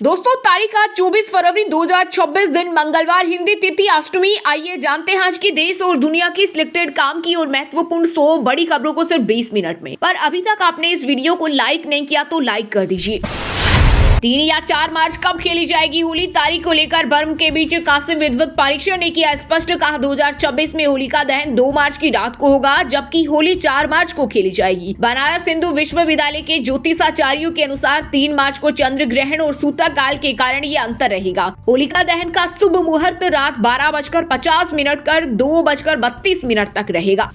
दोस्तों, तारीख आज 24 फरवरी 2026 दिन मंगलवार, हिंदी तिथि अष्टमी। आइए जानते हैं आज की देश और दुनिया की सिलेक्टेड काम की और महत्वपूर्ण 100 बड़ी खबरों को सिर्फ 20 मिनट में। पर अभी तक आपने इस वीडियो को लाइक नहीं किया तो लाइक कर दीजिए। 3 या 4 मार्च कब खेली जाएगी होली? तारीख को लेकर भ्रम के बीच कासिम विद्वत पारीक्षर ने किया स्पष्ट। कहा 2026 में होलिका दहन 2 मार्च की रात को होगा, जबकि होली 4 मार्च को खेली जाएगी। बनारस हिंदू विश्वविद्यालय के ज्योतिषाचार्यों के अनुसार 3 मार्च को चंद्र ग्रहण और सूतक काल के कारण ये अंतर रहेगा। होलिका दहन का शुभ मुहूर्त रात 12:50 कर 2:32 तक रहेगा।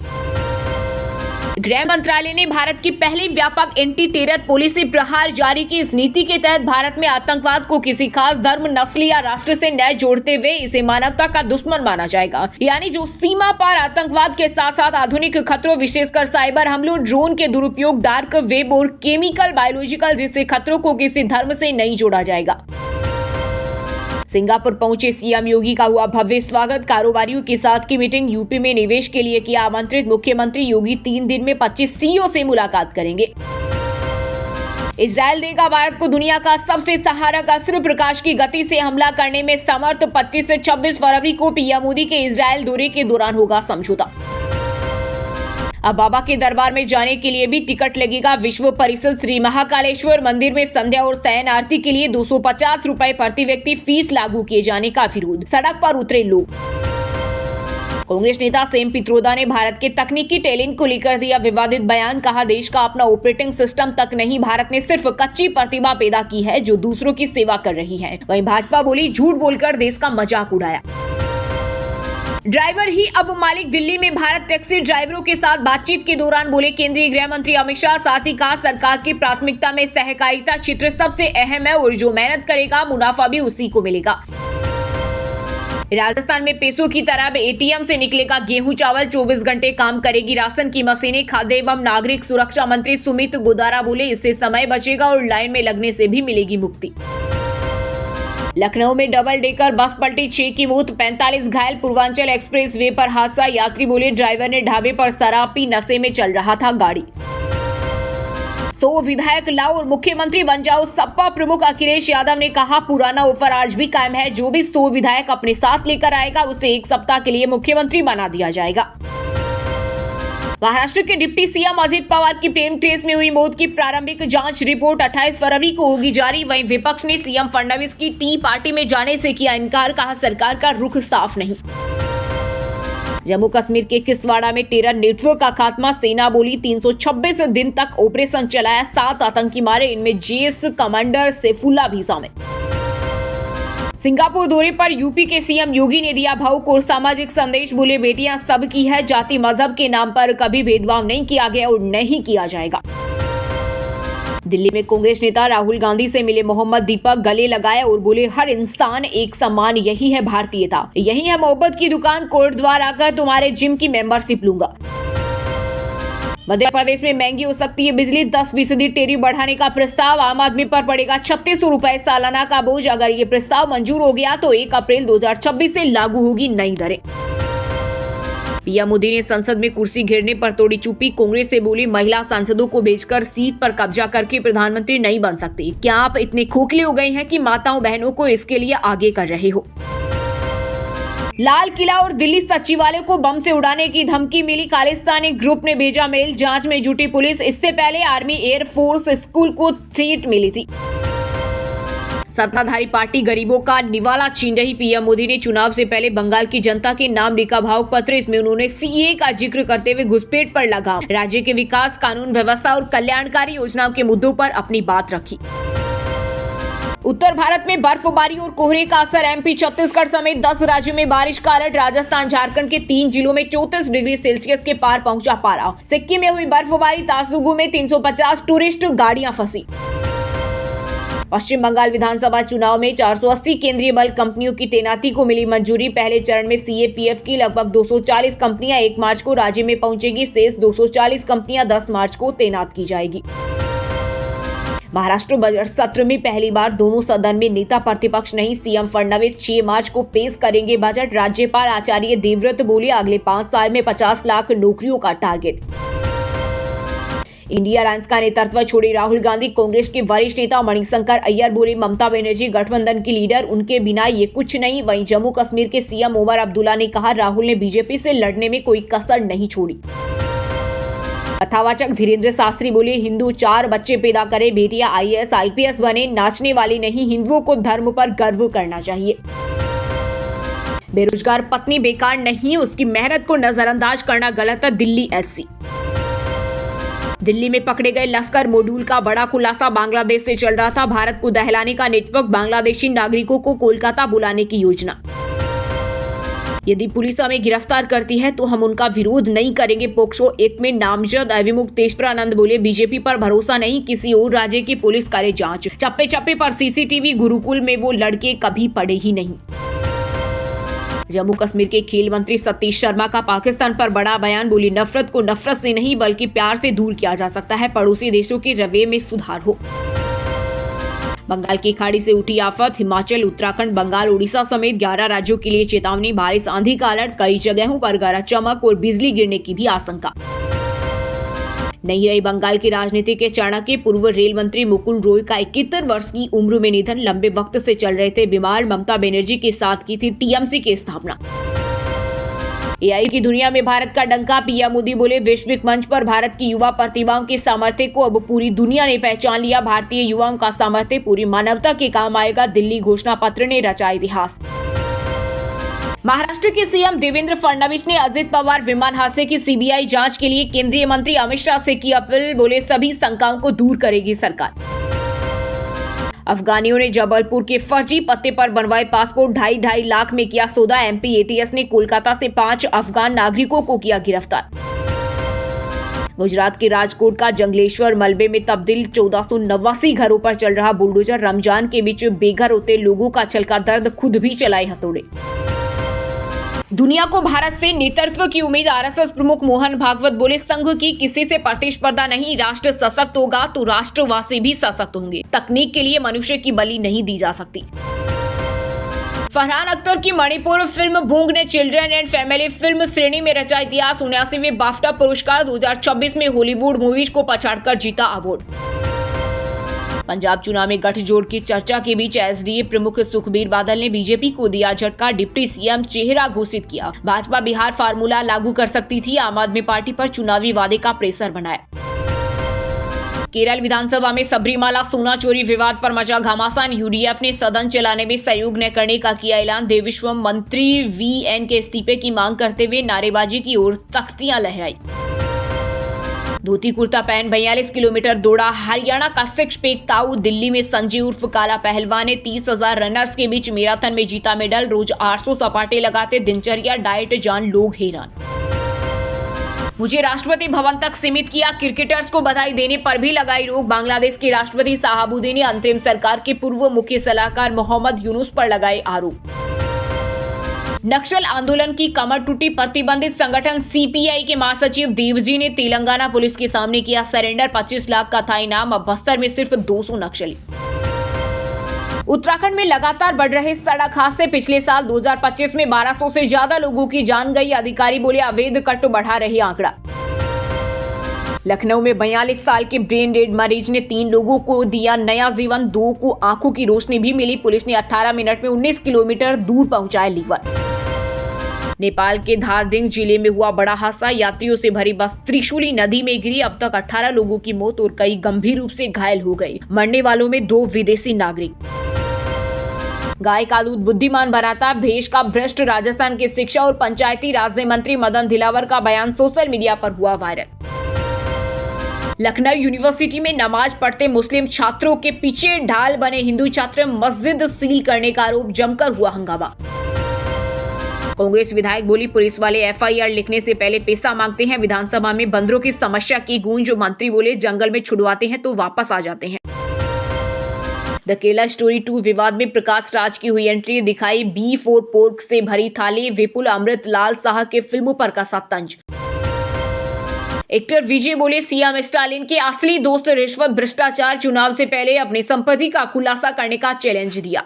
गृह मंत्रालय ने भारत की पहली व्यापक एंटी टेरर पॉलिसी प्रहार जारी की। इस नीति के तहत भारत में आतंकवाद को किसी खास धर्म, नस्ल या राष्ट्र से न जोड़ते हुए इसे मानवता का दुश्मन माना जाएगा। यानी जो सीमा पार आतंकवाद के साथ साथ आधुनिक खतरों, विशेषकर साइबर हमलों, ड्रोन के दुरुपयोग, डार्क वेब और केमिकल, बायोलॉजिकल जैसे खतरों को किसी धर्म से नहीं जोड़ा जाएगा। सिंगापुर पहुंचे सीएम योगी का हुआ भव्य स्वागत। कारोबारियों के साथ की मीटिंग। यूपी में निवेश के लिए किया आमंत्रित मुख्यमंत्री योगी 3 दिन में 25 सीईओ से मुलाकात करेंगे। इजरायल देगा भारत को दुनिया का सबसे सहारक अस्त्र। प्रकाश की गति से हमला करने में समर्थ। 25 से 26 फरवरी को पीएम मोदी के इजरायल दौरे के दौरान होगा समझौता। अब बाबा के दरबार में जाने के लिए भी टिकट लगेगा। विश्व परिषद श्री महाकालेश्वर मंदिर में संध्या और शयन आरती के लिए 250 रुपए प्रति व्यक्ति फीस लागू किए जाने का विरोध। सड़क पर उतरे लोग। कांग्रेस नेता सेम पित्रोदा ने भारत के तकनीकी टैलेंट को लेकर दिया विवादित बयान। कहा देश का अपना ऑपरेटिंग सिस्टम तक नहीं, भारत ने सिर्फ कच्ची प्रतिभा पैदा की है जो दूसरों की सेवा कर रही है। वहीं भाजपा बोली झूठ बोलकर देश का मजाक उड़ाया। ड्राइवर ही अब मालिक। दिल्ली में भारत टैक्सी ड्राइवरों के साथ बातचीत के दौरान बोले केंद्रीय गृह मंत्री अमित शाह। साथ ही कहा सरकार की प्राथमिकता में सहकारिता क्षेत्र सबसे अहम है और जो मेहनत करेगा मुनाफा भी उसी को मिलेगा। राजस्थान में पैसों की तरह एटीएम से निकलेगा गेहूं चावल। 24 घंटे काम करेगी राशन की मशीनें। खाद्य एवं नागरिक सुरक्षा मंत्री सुमित गोदारा बोले इससे समय बचेगा और लाइन में लगने से भी मिलेगी मुक्ति। लखनऊ में डबल डेकर बस पलटी, 6 की मौत, 45 घायल। पूर्वांचल एक्सप्रेस वे पर हादसा। यात्री बोले ड्राइवर ने ढाबे पर शराब पी, नशे में चल रहा था गाड़ी। 100 विधायक लाओ और मुख्यमंत्री बन जाओ। सपा प्रमुख अखिलेश यादव ने कहा पुराना ऑफर आज भी कायम है। जो भी 100 विधायक अपने साथ लेकर आएगा उसे 1 सप्ताह के लिए मुख्यमंत्री बना दिया जाएगा। महाराष्ट्र के डिप्टी सीएम अजित पवार की प्लेन क्रैश में हुई मौत की प्रारंभिक जांच रिपोर्ट 28 फरवरी को होगी जारी। वहीं विपक्ष ने सीएम फडणवीस की टी पार्टी में जाने से किया इनकार। कहा सरकार का रुख साफ नहीं। जम्मू कश्मीर के किश्तवाड़ा में टेरर नेटवर्क का खात्मा। सेना बोली 326 दिन तक ऑपरेशन चलाया, 7 आतंकी मारे, इनमें जेएस कमांडर सैफुल्ला भी शामिल। सिंगापुर दौरे पर यूपी के सीएम योगी ने दिया भावुक और सामाजिक संदेश। बोले बेटियां सबकी है, जाति मजहब के नाम पर कभी भेदभाव नहीं किया गया और नहीं किया जाएगा। दिल्ली में कांग्रेस नेता राहुल गांधी से मिले मोहम्मद दीपक, गले लगाए और बोले हर इंसान एक समान, यही है भारतीयता, यही है मोहब्बत की दुकान। कोर्ट द्वार आकर तुम्हारे जिम की मेंबरशिप लूंगा। मध्य प्रदेश में महंगी हो सकती है बिजली, 10% टेरिफ बढ़ाने का प्रस्ताव। आम आदमी पर पड़ेगा 3600 रुपए सालाना का बोझ। अगर ये प्रस्ताव मंजूर हो गया तो 1 अप्रैल 2026 से लागू होगी नई दरें। पीएम मोदी ने संसद में कुर्सी घेरने पर तोड़ी चुप्पी। कांग्रेस से बोली महिला सांसदों को भेजकर सीट पर कब्जा करके प्रधानमंत्री नहीं बन सकती। क्या आप इतने खोखले हो गए हैं कि माताओं बहनों को इसके लिए आगे कर रहे हो? लाल किला और दिल्ली सचिवालय को बम से उड़ाने की धमकी मिली। खालिस्तानी ग्रुप ने भेजा मेल, जांच में जुटी पुलिस। इससे पहले आर्मी एयरफोर्स स्कूल को थ्रेट मिली थी। सत्ताधारी पार्टी गरीबों का निवाला छीन रही। पीएम मोदी ने चुनाव से पहले बंगाल की जनता के नाम लिखा भावुक पत्र। इसमें उन्होंने सीए का जिक्र करते हुए घुसपैठ पर लगाम, राज्य के विकास, कानून व्यवस्था और कल्याणकारी योजनाओं के मुद्दों पर अपनी बात रखी। उत्तर भारत में बर्फबारी और कोहरे का असर। एमपी, छत्तीसगढ़ समेत 10 राज्यों में बारिश का अलर्ट। राजस्थान, झारखंड के 3 जिलों में 34 डिग्री सेल्सियस के पार पहुंचा पारा। सिक्किम में हुई बर्फबारी। तासुगु में 350 टूरिस्ट गाड़ियां फंसी। पश्चिम बंगाल विधानसभा चुनाव में 480 केंद्रीय बल कंपनियों की तैनाती को मिली मंजूरी। पहले चरण में सीएपीएफ की लगभग 240 कंपनियां 1 मार्च को राज्य में पहुंचेगी। शेष 240 कंपनियां 10 मार्च को तैनात की जाएगी। महाराष्ट्र बजट सत्र में पहली बार दोनों सदन में नेता प्रतिपक्ष नहीं। सीएम फडणवीस 6 मार्च को पेश करेंगे बजट। राज्यपाल आचार्य देवव्रत बोले अगले 5 साल में 50 लाख नौकरियों का टारगेट। इंडिया अलायंस का नेतृत्व छोड़े राहुल गांधी। कांग्रेस के वरिष्ठ नेता मणिशंकर अय्यर बोले ममता बनर्जी गठबंधन की लीडर, उनके बिना ये कुछ नहीं। वहीं जम्मू कश्मीर के सीएम उमर अब्दुल्ला ने कहा राहुल ने बीजेपी से लड़ने में कोई कसर नहीं छोड़ी। कथावाचक धीरेन्द्र शास्त्री बोले हिंदू 4 बच्चे पैदा करे, बेटियां IAS IPS बने, नाचने वाली नहीं। हिंदुओं को धर्म पर गर्व करना चाहिए। बेरोजगार पत्नी बेकार नहीं, उसकी मेहनत को नजरअंदाज करना गलत है। दिल्ली SC। दिल्ली में पकड़े गए लश्कर मॉड्यूल का बड़ा खुलासा बांग्लादेश से चल रहा था। भारत को दहलाने का नेटवर्क, बांग्लादेशी नागरिकों को कोलकाता बुलाने की योजना। यदि पुलिस हमें गिरफ्तार करती है तो हम उनका विरोध नहीं करेंगे। पोक्सो एक्ट में नामजद अभिमुख तेजप्रानंद बोले बीजेपी पर भरोसा नहीं, किसी और राज्य की पुलिस करे जांच। चप्पे चप्पे पर CCTV, गुरुकुल में वो लड़के कभी पढ़े ही नहीं। जम्मू कश्मीर के खेल मंत्री सतीश शर्मा का पाकिस्तान पर बड़ा बयान, बोली नफरत को नफरत से नहीं बल्कि प्यार से दूर किया जा सकता है, पड़ोसी देशों के रवैये में सुधार हो। बंगाल की खाड़ी से उठी आफत, हिमाचल, उत्तराखंड, बंगाल, उड़ीसा समेत 11 राज्यों के लिए चेतावनी, बारिश आंधी का अलर्ट, कई जगहों पर गरज चमक और बिजली गिरने की भी आशंका। नहीं रही बंगाल की राजनीति के चाणक्य, पूर्व रेल मंत्री मुकुल रॉय का 71 वर्ष की उम्र में निधन, लंबे वक्त से चल रहे थे बीमार। ममता बनर्जी के साथ की थी TMC की स्थापना। AI की दुनिया में भारत का डंका, पीएम मोदी बोले वैश्विक मंच पर भारत की युवा प्रतिभाओं के सामर्थ्य को अब पूरी दुनिया ने पहचान लिया। भारतीय युवाओं का सामर्थ्य पूरी मानवता के काम आएगा, दिल्ली घोषणा पत्र ने रचा इतिहास। महाराष्ट्र के सीएम देवेंद्र फडणवीस ने अजित पवार विमान हादसे की CBI जांच के लिए केंद्रीय मंत्री अमित शाह से की अपील, बोले सभी शंकाओं को दूर करेगी सरकार। अफगानियों ने जबलपुर के फर्जी पत्ते पर बनवाए पासपोर्ट, 2.5 लाख में किया सौदा। MP ATS ने कोलकाता से 5 अफगान नागरिकों को किया गिरफ्तार। गुजरात के राजकोट का जंगलेश्वर मलबे में तब्दील, 1489 घरों पर चल रहा बुलडोजर। रमजान के बीच बेघर होते लोगों का छलका दर्द, खुद भी चलाए हथौड़े। दुनिया को भारत से नेतृत्व की उम्मीद, RSS प्रमुख मोहन भागवत बोले संघ की किसी से प्रतिस्पर्धा नहीं, राष्ट्र सशक्त होगा तो राष्ट्रवासी भी सशक्त होंगे। तकनीक के लिए मनुष्य की बलि नहीं दी जा सकती। फरहान अख्तर की मणिपुर फिल्म बूंग ने चिल्ड्रन एंड फैमिली फिल्म श्रेणी में रचा इतिहास। 79वें बाफ्टा पुरस्कार 2026 में हॉलीवुड मूवीज को पछाड़कर जीता अवार्ड। पंजाब चुनाव में गठजोड़ की चर्चा के बीच SDA प्रमुख सुखबीर बादल ने बीजेपी को दिया झटका, डिप्टी CM चेहरा घोषित किया। भाजपा बिहार फार्मूला लागू कर सकती थी, आम आदमी पार्टी पर चुनावी वादे का प्रेशर बनाया। केरल विधानसभा में सबरीमाला सोना चोरी विवाद पर मचा घमासान, UDF ने सदन चलाने में सहयोग न करने का किया ऐलान। देवेश्वरम मंत्री VN के इस्तीफे की मांग करते हुए नारेबाजी की ओर तख्तियां लहराई। धोती कुर्ता पहन 42 किलोमीटर दौड़ा हरियाणा का 6 पैक ताऊ। दिल्ली में संजय उर्फ काला पहलवान ने 30,000 रनर्स के बीच मैराथन में जीता मेडल। रोज 800 सपाटे लगाते, दिनचर्या डाइट जान लोग हैरान। मुझे राष्ट्रपति भवन तक सीमित किया, क्रिकेटर्स को बधाई देने पर भी लगाई रोक। बांग्लादेश के राष्ट्रपति शाहाबुद्दीन ने अंतरिम सरकार के पूर्व मुख्य सलाहकार मोहम्मद यूनुस पर लगाए आरोप। नक्सल आंदोलन की कमर टूटी, प्रतिबंधित संगठन CPI के महासचिव देवजी ने तेलंगाना पुलिस के सामने किया सरेंडर। 25 लाख का था इनाम, अब बस्तर में सिर्फ 200 नक्सली। उत्तराखंड में लगातार बढ़ रहे सड़क हादसे, पिछले साल 2025 में 1200 से ज्यादा लोगों की जान गई। अधिकारी बोले अवैध कट बढ़ा रहे आंकड़ा। लखनऊ में 42 साल के ब्रेन डेड मरीज ने 3 लोगों को दिया नया जीवन, 2 को आंखों की रोशनी भी मिली। पुलिस ने 18 मिनट में 19 किलोमीटर दूर पहुंचाया लीवर। नेपाल के धारदिंग जिले में हुआ बड़ा हादसा, यात्रियों से भरी बस त्रिशूली नदी में गिरी। अब तक 18 लोगों की मौत और कई गंभीर रूप से घायल हो गए। मरने वालों में 2 विदेशी नागरिक। गाय का दूध बुद्धिमान बनाता, भेष का भ्रष्ट। राजस्थान के शिक्षा और पंचायती राज्य मंत्री मदन दिलावर का बयान सोशल मीडिया पर हुआ वायरल। लखनऊ यूनिवर्सिटी में नमाज पढ़ते मुस्लिम छात्रों के पीछे ढाल बने हिंदू छात्र, मस्जिद सील करने का आरोप, जमकर हुआ हंगामा। कांग्रेस विधायक बोली पुलिस वाले FIR लिखने से पहले पैसा मांगते हैं। विधानसभा में बंदरों की समस्या की गूंज, मंत्री बोले जंगल में छुड़वाते हैं तो वापस आ जाते हैं। द केरला स्टोरी 2 विवाद में प्रकाश राज की हुई एंट्री, दिखाई B4 पोर्क से भरी थाली। विपुल अमृत लाल साह के फिल्मों पर कसा तंज। एक्टर विजय बोले CM स्टालिन के असली दोस्त रिश्वत भ्रष्टाचार, चुनाव से पहले अपनी संपत्ति का खुलासा करने का चैलेंज दिया।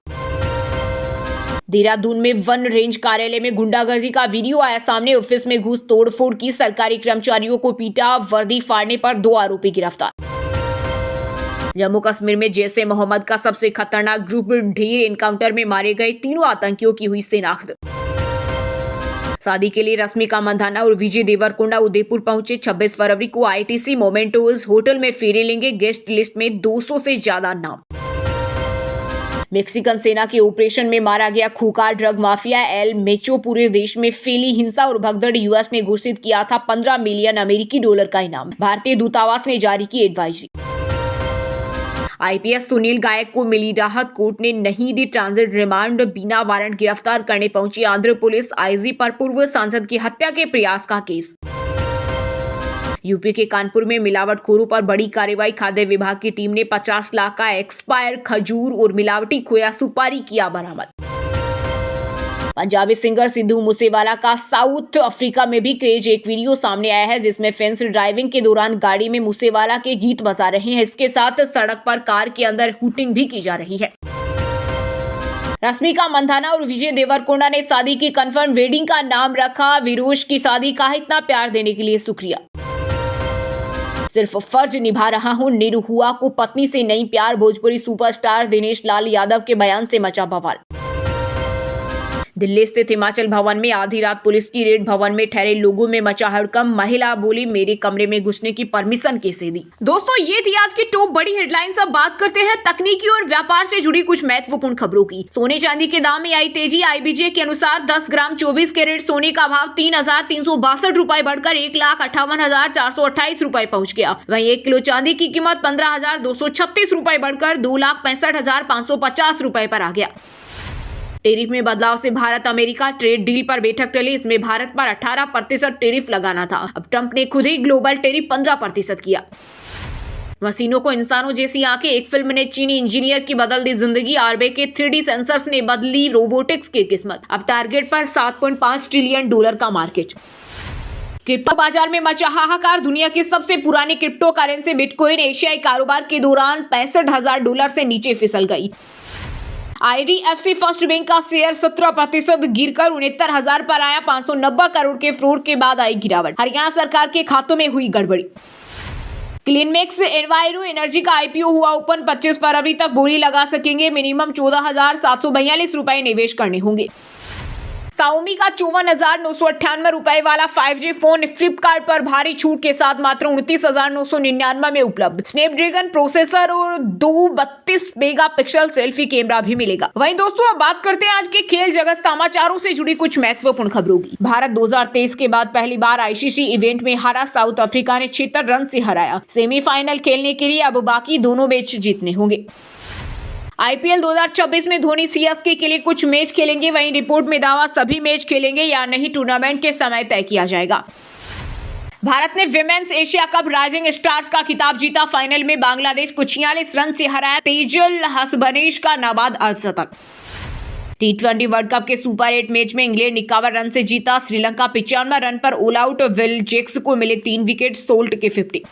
देहरादून में वन रेंज कार्यालय में गुंडागर्दी का वीडियो आया सामने। ऑफिस में घुस तोड़फोड़ की, सरकारी कर्मचारियों को पीटा, वर्दी फाड़ने पर 2 आरोपी गिरफ्तार। जम्मू कश्मीर में जैश ए मोहम्मद का सबसे खतरनाक ग्रुप ढेर एनकाउंटर में मारे गए 3 आतंकियों की हुई शिनाख्त। शादी के लिए रश्मिका मंदाना और विजय देवरकोंडा उदयपुर पहुंचे। 26 फरवरी को आईटीसी मोमेंटोज होटल में फेरे लेंगे। गेस्ट लिस्ट में 200 से ज्यादा नाम। मेक्सिकन सेना के ऑपरेशन में मारा गया खूंखार ड्रग माफिया एल मेचो। पूरे देश में फैली हिंसा और भगदड़। यूएस ने घोषित किया था 15 मिलियन अमेरिकी डॉलर का इनाम। भारतीय दूतावास ने जारी की एडवाइजरी। आईपीएस सुनील गायक को मिली राहत। कोर्ट ने नहीं दी ट्रांजिट रिमांड। बिना वारंट गिरफ्तार करने पहुंची आंध्र पुलिस। आईजी पर पूर्व सांसद की हत्या के प्रयास का केस। यूपी के कानपुर में मिलावटखोरों पर बड़ी कार्रवाई। खाद्य विभाग की टीम ने 50 लाख का एक्सपायर खजूर और मिलावटी खोया सुपारी किया बरामद। पंजाबी सिंगर सिद्धू मूसेवाला का साउथ अफ्रीका में भी क्रेज। एक वीडियो सामने आया है जिसमें फैंस ड्राइविंग के दौरान गाड़ी में मूसेवाला के गीत बजा रहे हैं। इसके साथ सड़क पर कार के अंदर हूटिंग भी की जा रही है। रश्मिका मंदाना और विजय देवरकोंडा ने शादी की कंफर्म वेडिंग का नाम रखा विरोश की शादी। कहा इतना प्यार देने के लिए शुक्रिया, सिर्फ फर्ज निभा रहा हूं। निरहुआ को पत्नी से नहीं प्यार। भोजपुरी सुपरस्टार दिनेश लाल यादव के बयान से मचा बवाल। दिल्ली स्थित हिमाचल भवन में आधी रात पुलिस की रेड। भवन में ठहरे लोगों में मचा हड़कंप। महिला बोली मेरे कमरे में घुसने की परमिशन कैसे दी। दोस्तों ये थी आज की टॉप बड़ी हेडलाइंस। अब बात करते हैं तकनीकी और व्यापार से जुड़ी कुछ महत्वपूर्ण खबरों की। सोने चांदी के दाम में आई तेजी। आईबीजे के अनुसार 10 ग्राम 24 कैरेट सोने का भाव 3,362 रुपए बढ़कर 1,58,428 रुपए पहुंच गया। वहीं 1 किलो चांदी की कीमत 15,236 रुपए बढ़कर 2,65,550 रुपए पर आ गया। टेरिफ में बदलाव से भारत अमेरिका ट्रेड डील पर बैठक टली। इसमें भारत पर 18% टेरिफ लगाना था। अब ट्रंप ने खुद ही ग्लोबल टेरिफ 15% किया। मशीनों को इंसानों जैसी आंखें। एक फिल्म ने चीनी इंजीनियर की बदल दी जिंदगी। आरबीआई के 3D सेंसर्स ने बदली रोबोटिक्स की किस्मत। अब टारगेट पर $7.5 ट्रिलियन का मार्केट। क्रिप्टो बाजार में मचा हाहाकार। दुनिया की सबसे पुरानी क्रिप्टो करेंसी बिटकॉइन एशियाई कारोबार के दौरान $65,000 से नीचे फिसल गई। आईडीएफसी फर्स्ट बैंक का शेयर 17% गिरकर 69,000 पर आया। 590 करोड़ के फ्रॉड के बाद आई गिरावट। हरियाणा सरकार के खातों में हुई गड़बड़ी। क्लीनमेक्स एनवायरो एनर्जी का आईपीओ हुआ ओपन। 25 फरवरी तक बोली लगा सकेंगे। मिनिमम 14,742 रुपए निवेश करने होंगे। Xiaomi का 54,998 रुपए वाला 5G फोन फ्लिपकार्ट पर भारी छूट के साथ मात्र 29,999 में उपलब्ध। स्नैपड्रैगन प्रोसेसर और 232 मेगापिक्सल सेल्फी कैमरा भी मिलेगा। वहीं दोस्तों अब बात करते हैं आज के खेल जगत समाचारों से जुड़ी कुछ महत्वपूर्ण खबरों की। भारत 2023 के बाद पहली बार आईसीसी इवेंट में हारा। साउथ अफ्रीका ने 76 रन से हराया। सेमीफाइनल खेलने के लिए अब बाकी दोनों मैच जीतने होंगे। आईपीएल 2026 में धोनी सीएसके के लिए कुछ मैच खेलेंगे। वहीं रिपोर्ट में दावा सभी मैच खेलेंगे या नहीं टूर्नामेंट के समय तय किया जाएगा। भारत ने women's Asia cup rising stars का खिताब जीता। फाइनल में बांग्लादेश को 46 रन से हराया। तेजल हसबनेश का नाबाद अर्धशतक। T20 वर्ल्ड कप के सुपर 8 मैच में इंग्लैंड 51 रन से जीता। श्रीलंका 95 रन पर ऑल आउट। विल जैक्स को मिले 3 विकेट। सोल्ट के 50।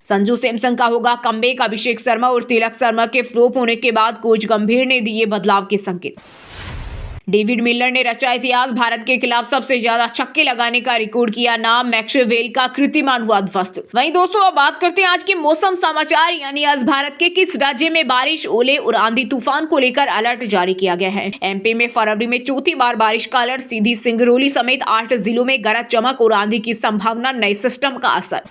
संजू सैमसन का होगा कमबैक। अभिषेक शर्मा और तिलक शर्मा के फ्लॉप होने के बाद कोच गंभीर ने दिए बदलाव के संकेत। डेविड मिलर ने रचा इतिहास। भारत के खिलाफ सबसे ज्यादा छक्के लगाने का रिकॉर्ड किया नाम। मैक्सवेल का कीर्तिमान हुआ ध्वस्त। वहीं दोस्तों अब बात करते हैं आज के मौसम समाचार। यानी आज भारत के किस राज्य में बारिश, ओले और आंधी तूफान को लेकर अलर्ट जारी किया गया है। एमपी में फरवरी में चौथी बार बारिश का अलर्ट। सीधी सिंगरौली समेत 8 जिलों में गरज चमक और आंधी की संभावना। नए सिस्टम का असर।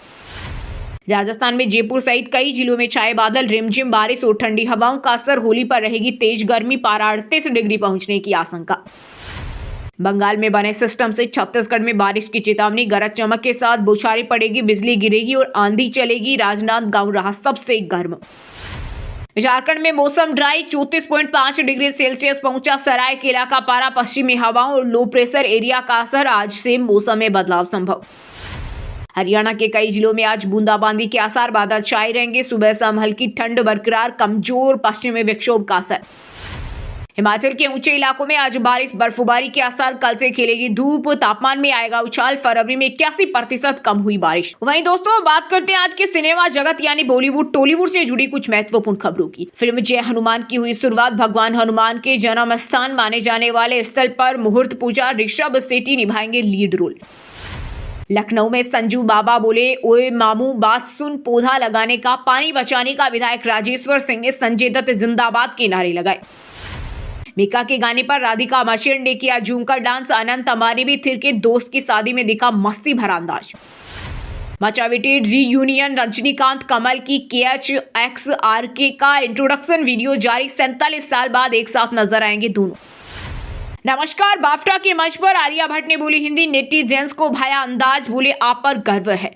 राजस्थान में जयपुर सहित कई जिलों में छाए बादल। रिमझिम बारिश और ठंडी हवाओं का असर। होली पर रहेगी तेज गर्मी। पारा 38 डिग्री पहुंचने की आशंका। बंगाल में बने सिस्टम से छत्तीसगढ़ में बारिश की चेतावनी। गरज चमक के साथ बौछारें पड़ेगी, बिजली गिरेगी और आंधी चलेगी। राजनांदगांव रहा सबसे गर्म। झारखंड में मौसम ड्राई। 34.5 डिग्री सेल्सियस पहुंचा सरायकेला का पारा। पश्चिमी हवाओं और लो प्रेशर एरिया का असर। आज से मौसम में बदलाव संभव। हरियाणा के कई जिलों में आज बूंदाबांदी के आसार। बादल छाए रहेंगे। सुबह शाम हल्की ठंड बरकरार। कमजोर पश्चिमी विक्षोभ का असर। हिमाचल के ऊंचे इलाकों में आज बारिश बर्फबारी के आसार, कल से खिलेगी धूप, तापमान में आएगा उछाल, फरवरी में 81% कम हुई बारिश। वहीं दोस्तों बात करते हैं आज के सिनेमा जगत यानी बॉलीवुड टॉलीवुड से जुड़ी कुछ महत्वपूर्ण खबरों की। फिल्म जय हनुमान की हुई शुरुआत। भगवान हनुमान के जन्म स्थान माने जाने वाले स्थल पर मुहूर्त पूजा, ऋषभ शेट्टी निभाएंगे लीड रोल। लखनऊ में संजू बाबा बोले, ओए मामू बात सुन, पौधा लगाने का, पानी बचाने का। विधायक राजेश्वर सिंह ने संजय दत्त जिंदाबाद के नारे लगाए। मीका के गाने पर राधिका मर्चेंट ने किया झूमकर डांस। अनंत अंबानी भी थिर के दोस्त की शादी में दिखा मस्ती भरा अंदाज। मचाविटी रीयूनियन। रजनीकांत कमल की KHXRK का इंट्रोडक्शन वीडियो जारी। 47 साल बाद एक साथ नजर आएंगे दोनों। नमस्कार। बाफ्टा के मंच पर आलिया भट्ट ने बोली हिंदी, नेटिजन्स को भाया अंदाज, बोले आप पर गर्व है।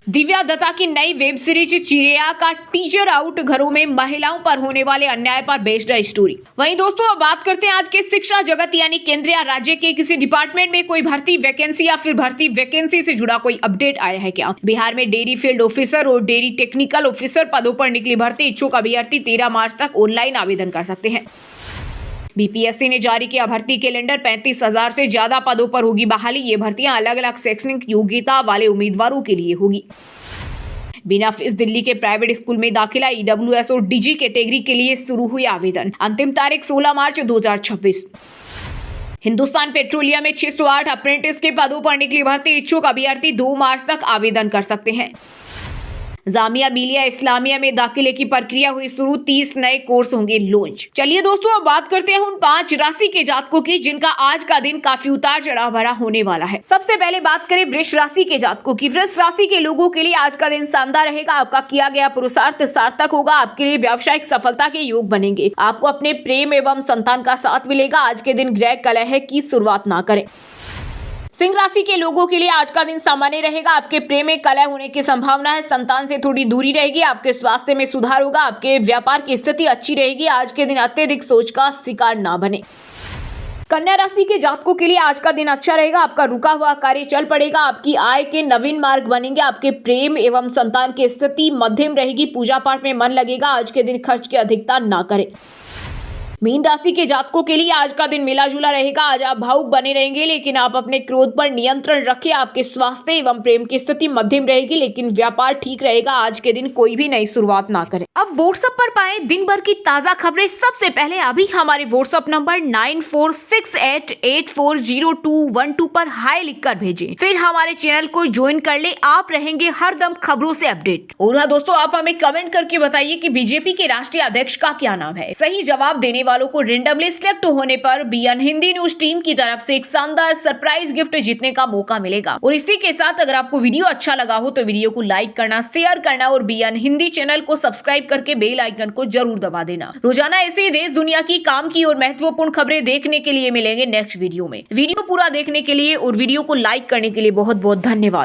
दिव्या दत्ता की नई वेब सीरीज चिड़िया का टीजर आउट। घरों में महिलाओं पर होने वाले अन्याय पर बेस्ड स्टोरी। वहीं दोस्तों अब बात करते हैं आज के शिक्षा जगत यानी केंद्र या राज्य के किसी डिपार्टमेंट में कोई भर्ती वैकेंसी या फिर भर्ती वैकेंसी से जुड़ा कोई अपडेट आया है क्या। बिहार में डेयरी फील्ड ऑफिसर और डेयरी टेक्निकल ऑफिसर पदों पर निकली भर्ती। इच्छुक अभ्यर्थी 13 मार्च तक ऑनलाइन आवेदन कर सकते हैं। बीपीएससी ने जारी किया भर्ती कैलेंडर। 35,000 से ज्यादा पदों पर होगी बहाली। ये भर्तियां अलग अलग शैक्षणिक योग्यता वाले उम्मीदवारों के लिए होगी। बिना फीस दिल्ली के प्राइवेट स्कूल में दाखिला। EWS और DG कैटेगरी के लिए शुरू हुई आवेदन। अंतिम तारीख 16 मार्च 2026। हिंदुस्तान पेट्रोलियम में 608 अप्रेंटिस के पदों पर निकली भर्ती। इच्छुक अभ्यर्थी 2 मार्च तक आवेदन कर सकते हैं। जामिया मिलिया इस्लामिया में दाखिले की प्रक्रिया हुई शुरू। 30 नए कोर्स होंगे लॉन्च। चलिए दोस्तों अब बात करते हैं उन 5 राशि के जातकों की जिनका आज का दिन काफी उतार चढ़ाव भरा होने वाला है। सबसे पहले बात करें वृष राशि के जातकों की। वृष राशि के लोगों के लिए आज का दिन शानदार रहेगा। आपका किया गया पुरुषार्थ सार्थक होगा। आपके लिए व्यावसायिक सफलता के योग बनेंगे। आपको अपने प्रेम एवं संतान का साथ मिलेगा। आज के दिन गृह कलह की शुरुआत ना करें। सिंह राशि के लोगों के लिए आज का दिन सामान्य रहेगा। आपके प्रेम में कलह होने की संभावना है। संतान से थोड़ी दूरी रहेगी। आपके स्वास्थ्य में सुधार होगा। आपके व्यापार की स्थिति अच्छी रहेगी। आज के दिन अत्यधिक सोच का शिकार ना बने। कन्या राशि के जातकों के लिए आज का दिन अच्छा रहेगा। आपका रुका हुआ कार्य चल पड़ेगा। आपकी आय के नवीन मार्ग बनेंगे। आपके प्रेम एवं संतान की स्थिति मध्यम रहेगी। पूजा पाठ में मन लगेगा। आज के दिन खर्च की अधिकता ना करें। मीन राशि के जातकों के लिए आज का दिन मिला जुला रहेगा। आज आप भावुक बने रहेंगे लेकिन आप अपने क्रोध पर नियंत्रण रखें। आपके स्वास्थ्य एवं प्रेम की स्थिति मध्यम रहेगी लेकिन व्यापार ठीक रहेगा। आज के दिन कोई भी नई शुरुआत ना करें। अब व्हाट्सएप पर पाएं दिन भर की ताजा खबरें सबसे पहले अभी हमारे व्हाट्सएप नंबर 9468840212 पर हाई लिखकर भेजें। फिर हमारे चैनल को ज्वाइन कर ले। आप रहेंगे हरदम खबरों से अपडेट। और हाँ दोस्तों आप हमें कमेंट करके बताइए कि बीजेपी के राष्ट्रीय अध्यक्ष का क्या नाम है। सही जवाब देने वालों को रेंडमली सिलेक्ट होने पर BN हिंदी न्यूज टीम की तरफ से एक शानदार सरप्राइज गिफ्ट जीतने का मौका मिलेगा। और इसी के साथ अगर आपको वीडियो अच्छा लगा हो तो वीडियो को लाइक करना, शेयर करना और BN हिंदी चैनल को सब्सक्राइब करके बेल आइकन को जरूर दबा देना। रोजाना ऐसे ही देश दुनिया की काम की और महत्वपूर्ण खबरें देखने के लिए मिलेंगे नेक्स्ट वीडियो में। वीडियो पूरा देखने के लिए और वीडियो को लाइक करने के लिए बहुत बहुत धन्यवाद।